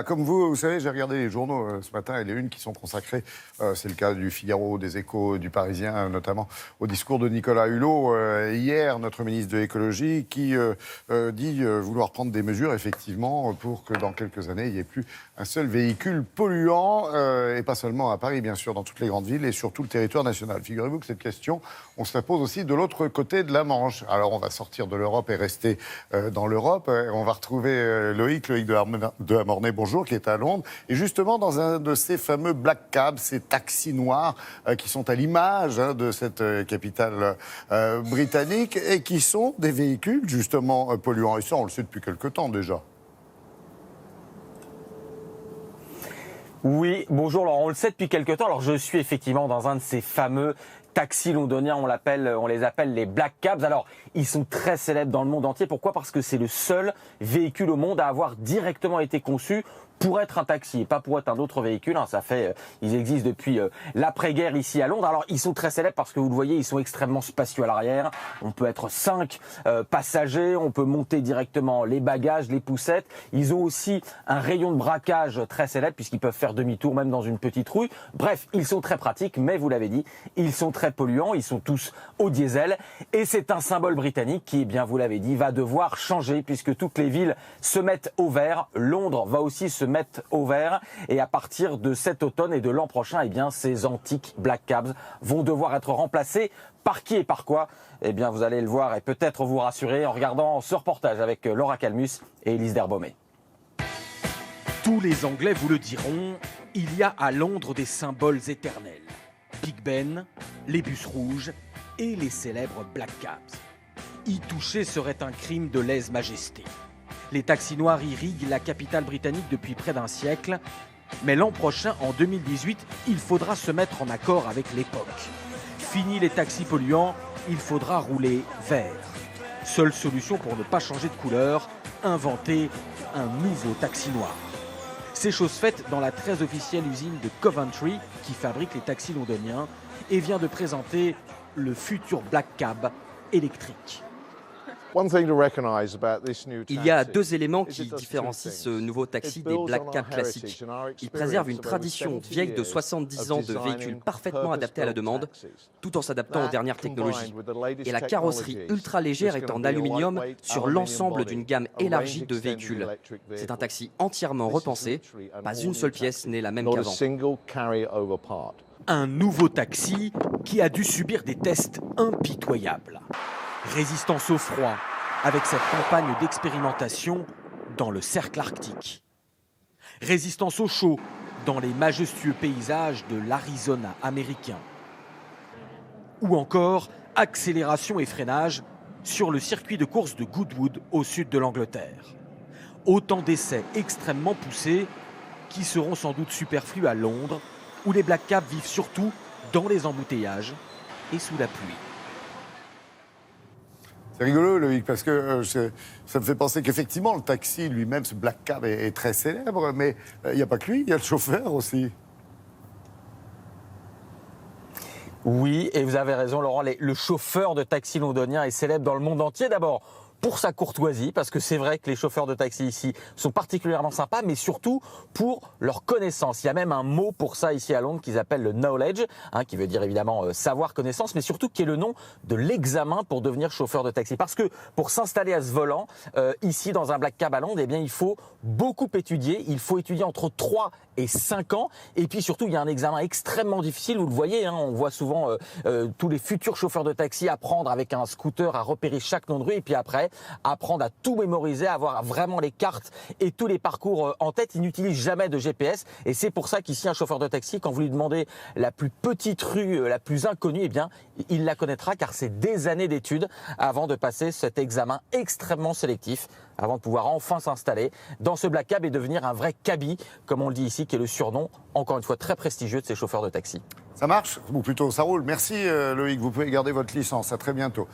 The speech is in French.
Comme vous savez, j'ai regardé les journaux ce matin et les unes qui sont consacrées, c'est le cas du Figaro, des Échos, du Parisien, notamment au discours de Nicolas Hulot hier, notre ministre de l'écologie, qui dit vouloir prendre des mesures effectivement pour que dans quelques années il n'y ait plus un seul véhicule polluant, et pas seulement à Paris bien sûr, dans toutes les grandes villes et sur tout le territoire national. Figurez-vous que cette question, on se la pose aussi de l'autre côté de la Manche. Alors on va sortir de l'Europe et rester dans l'Europe. On va retrouver Loïc de la Mornay. Bonjour, qui est à Londres, et justement dans un de ces fameux black cabs, ces taxis noirs qui sont à l'image de cette capitale britannique et qui sont des véhicules justement polluants. Et ça, on le sait depuis quelque temps déjà. Oui, bonjour, alors on le sait depuis quelque temps. Alors je suis effectivement dans un de ces fameux taxis londoniens, on les appelle les black cabs. Alors, ils sont très célèbres dans le monde entier. Pourquoi ? Parce que c'est le seul véhicule au monde à avoir directement été conçu pour être un taxi et pas pour être un autre véhicule. Ils existent depuis l'après-guerre ici à Londres. Alors, ils sont très célèbres parce que vous le voyez, ils sont extrêmement spacieux à l'arrière. On peut être 5 passagers, on peut monter directement les bagages, les poussettes. Ils ont aussi un rayon de braquage très célèbre puisqu'ils peuvent faire demi-tour même dans une petite rue. Bref, ils sont très pratiques, mais vous l'avez dit, ils sont très polluants. Ils sont tous au diesel et c'est un symbole britannique qui, eh bien, vous l'avez dit, va devoir changer puisque toutes les villes se mettent au vert. Londres va aussi se mettre au vert et à partir de cet automne et de l'an prochain, eh bien, ces antiques black cabs vont devoir être remplacés par qui et par quoi ? Eh bien, vous allez le voir et peut-être vous rassurer en regardant ce reportage avec Laura Calmus et Élise Derbaumet. Tous les Anglais vous le diront, il y a à Londres des symboles éternels. Big Ben, les bus rouges et les célèbres black cabs. Y toucher serait un crime de lèse-majesté. Les taxis noirs irriguent la capitale britannique depuis près d'un siècle, mais l'an prochain, en 2018, il faudra se mettre en accord avec l'époque. Fini les taxis polluants, il faudra rouler vert. Seule solution pour ne pas changer de couleur, inventer un nouveau taxi noir. C'est chose faite dans la très officielle usine de Coventry qui fabrique les taxis londoniens et vient de présenter le futur black cab électrique. Il y a deux éléments qui différencient ce nouveau taxi des black cabs classiques. Il préserve une tradition vieille de 70 ans de véhicules parfaitement adaptés à la demande, tout en s'adaptant aux dernières technologies. Et la carrosserie ultra légère est en aluminium sur l'ensemble d'une gamme élargie de véhicules. C'est un taxi entièrement repensé, pas une seule pièce n'est la même qu'avant. Un nouveau taxi qui a dû subir des tests impitoyables. Résistance au froid, avec cette campagne d'expérimentation dans le cercle arctique. Résistance au chaud, dans les majestueux paysages de l'Arizona américain. Ou encore accélération et freinage sur le circuit de course de Goodwood au sud de l'Angleterre. Autant d'essais extrêmement poussés qui seront sans doute superflus à Londres, où les black cabs vivent surtout dans les embouteillages et sous la pluie. C'est rigolo, Loïc, parce que ça me fait penser qu'effectivement, le taxi lui-même, ce black cab, est très célèbre, mais il n'y a pas que lui, il y a le chauffeur aussi. Oui, et vous avez raison, Laurent, le chauffeur de taxi londonien est célèbre dans le monde entier. D'abord, pour sa courtoisie, parce que c'est vrai que les chauffeurs de taxi ici sont particulièrement sympas, mais surtout pour leur connaissance. Il y a même un mot pour ça ici à Londres qu'ils appellent le knowledge, qui veut dire évidemment savoir, connaissance, mais surtout qui est le nom de l'examen pour devenir chauffeur de taxi. Parce que pour s'installer à ce volant, ici dans un black cab à Londres, eh bien, il faut beaucoup étudier. Il faut étudier entre 3 et 5 ans. Et puis surtout, il y a un examen extrêmement difficile. Vous le voyez, on voit souvent tous les futurs chauffeurs de taxi apprendre avec un scooter à repérer chaque nom de rue. Et puis après, apprendre à tout mémoriser, à avoir vraiment les cartes et tous les parcours en tête. Ils n'utilisent jamais de GPS. Et c'est pour ça qu'ici, un chauffeur de taxi, quand vous lui demandez la plus petite rue, la plus inconnue, eh bien, il la connaîtra car c'est des années d'études avant de passer cet examen extrêmement sélectif, avant de pouvoir enfin s'installer dans ce black cab et devenir un vrai cabbie, comme on le dit ici, qui est le surnom, encore une fois, très prestigieux de ces chauffeurs de taxi. Ça marche ? Ou plutôt, ça roule. Merci Loïc, vous pouvez garder votre licence. À très bientôt.